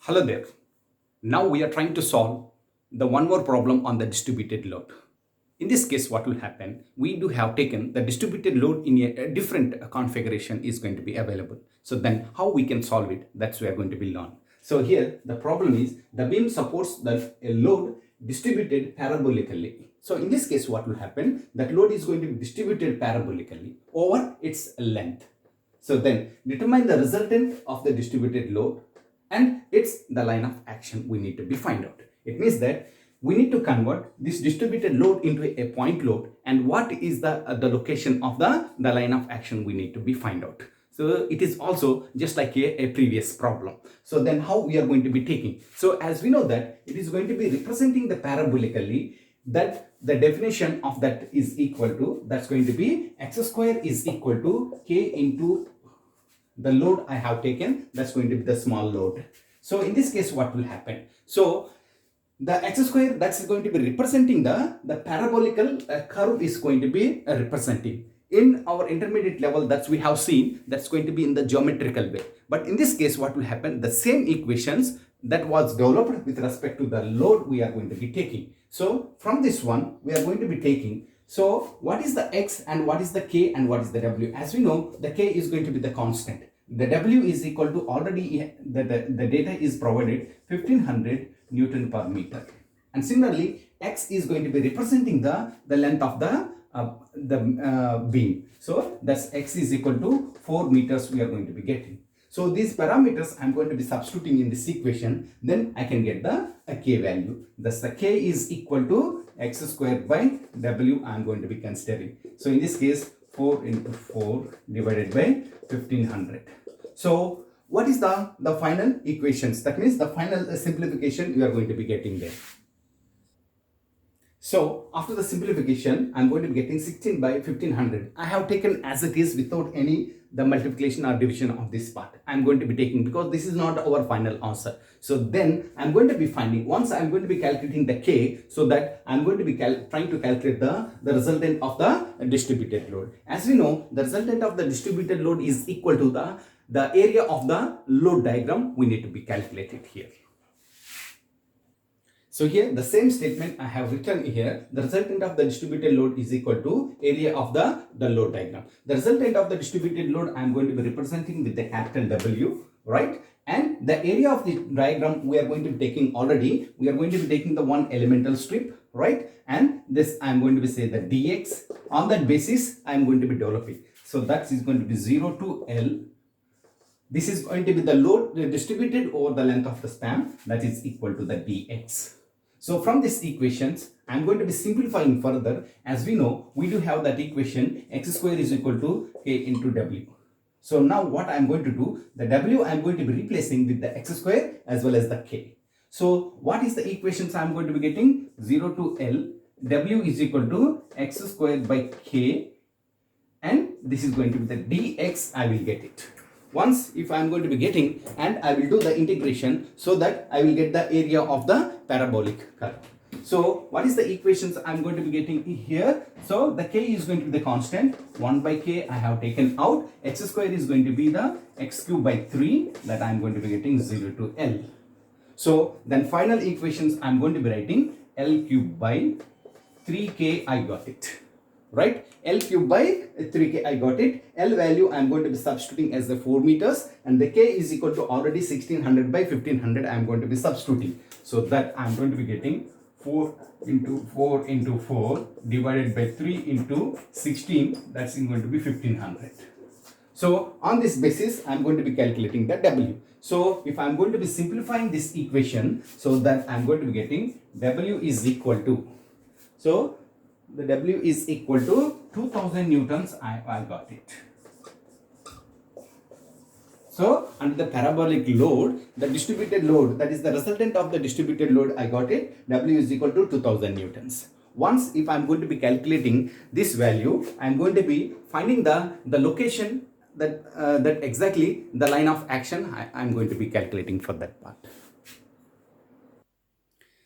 Hello there. Now we are trying to solve the one more problem on the distributed load. In this case, what will happen? We do have taken the distributed load in a different configuration is going to be available. So then how we can solve it? That's we are going to be learn. So here the problem is the beam supports the load distributed parabolically. So in this case, what will happen? That load is going to be distributed parabolically over its length. So then determine the resultant of the distributed load, and it's the line of action we need to be find out. It means that we need to convert this distributed load into a point load, and what is the location of the line of action we need to be find out. So it is also just like a previous problem. So then how we are going to be taking? So as we know that it is going to be representing the parabolically, that the definition of that is equal to, that's going to be x square is equal to k into the load I have taken, that's going to be the small load. So in this case, what will happen? So the x square, that's going to be representing the parabolical curve is going to be representing. In our intermediate level, that's we have seen, that's going to be in the geometrical way. But in this case, what will happen? The same equations that was developed with respect to the load we are going to be taking. So from this one, we are going to be taking, so what is the x and what is the k and what is the w? As we know, the k is going to be the constant. The w is equal to, already the data is provided 1500 Newton per meter. And similarly, x is going to be representing the length of the beam. So that's x is equal to 4 meters we are going to be getting. So these parameters I'm going to be substituting in this equation, then I can get the k value. Thus the k is equal to x squared by w I'm going to be considering. So in this case, 4 into 4 divided by 1500. So what is the final equations? That means the final simplification you are going to be getting there. So after the simplification, I'm going to be getting 16 by 1500. I have taken as it is without any the multiplication or division of this part. I'm going to be taking, because this is not our final answer. So then I'm going to be finding, once I'm going to be calculating the k, so that I'm going to be trying to calculate the resultant of the distributed load. As we know, the resultant of the distributed load is equal to the area of the load diagram we need to be calculated here. So here the same statement I have written here, the resultant of the distributed load is equal to area of the load diagram. The resultant of the distributed load I am going to be representing with the capital W, right? And the area of the diagram we are going to be taking already, we are going to be taking the one elemental strip, right? And this I am going to be say the dx. On that basis I am going to be developing. So that is going to be 0 to L. This is going to be the load distributed over the length of the span, that is equal to the dx. So from these equations, I'm going to be simplifying further. As we know, we do have that equation x square is equal to k into w. So now what I'm going to do, the w I'm going to be replacing with the x square as well as the k. So what is the equations I'm going to be getting? 0 to L, w is equal to x squared by k, and this is going to be the dx. I will get it. Once if I am going to be getting, and I will do the integration so that I will get the area of the parabolic curve. So what is the equations I am going to be getting here? So the k is going to be the constant, 1 by k I have taken out, x square is going to be the x cube by 3, that I am going to be getting 0 to L. So then final equations I am going to be writing L cube by 3k, I got it. Right, L cube by 3k I got it. L value I am going to be substituting as the 4 meters, and the k is equal to already 1600 by 1500 I am going to be substituting. So that I am going to be getting 4 into 4 into 4 divided by 3 into 16, that's going to be 1500. So on this basis I am going to be calculating the W. So if I am going to be simplifying this equation, so that I am going to be getting W is equal to, so the W is equal to 2000 newtons. I got it. So under the parabolic load, the distributed load, that is the resultant of the distributed load, I got it. W is equal to 2000 newtons. Once if I am going to be calculating this value, I am going to be finding the location that exactly the line of action I am going to be calculating for that part.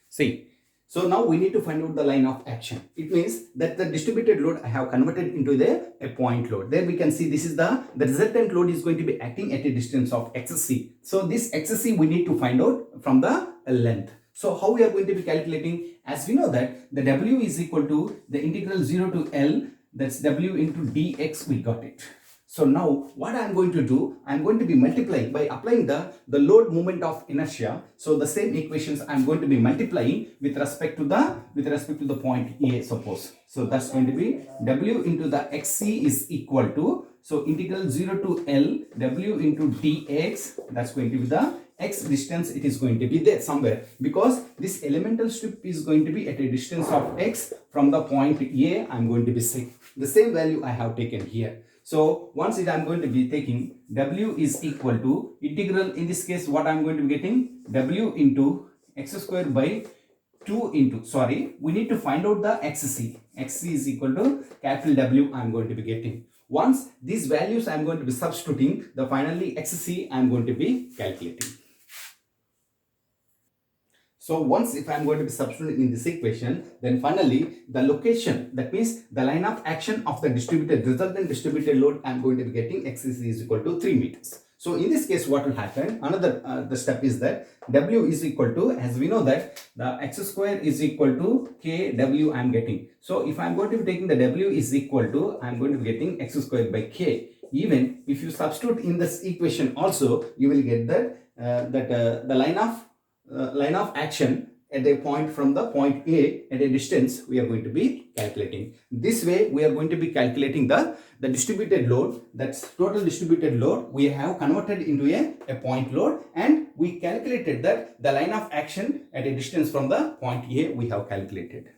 See. So now we need to find out the line of action. It means that the distributed load I have converted into a point load. There we can see this is the resultant load is going to be acting at a distance of xc. So this xc we need to find out from the length. So how we are going to be calculating? As we know that the W is equal to the integral 0 to L, that's W into dx, we got it. So now what I am going to do, I am going to be multiplying by applying the load moment of inertia. So the same equations I am going to be multiplying with respect to the point A, suppose. So that's going to be W into the xc is equal to, so integral 0 to L W into dx, that's going to be the x distance. It is going to be there somewhere, because this elemental strip is going to be at a distance of x from the point A. I am going to be saying the same value I have taken here. So once I am going to be taking W is equal to integral, in this case what I am going to be getting, W into x square by 2 into, sorry, we need to find out the xc. xc is equal to capital W I am going to be getting. Once these values I am going to be substituting, the finally xc I am going to be calculating. So once if I am going to be substituting in this equation, then finally the location, that means the line of action of the resultant distributed load, I am going to be getting xc is equal to 3 meters. So in this case what will happen, another the step is that W is equal to, as we know that the x square is equal to kW I am getting. So if I am going to be taking the W is equal to, I am going to be getting x square by k. Even if you substitute in this equation also, you will get that the line of action at a point from the point A at a distance we are going to be calculating. This way we are going to be calculating the distributed load, that's total distributed load we have converted into a point load, and we calculated that the line of action at a distance from the point A we have calculated.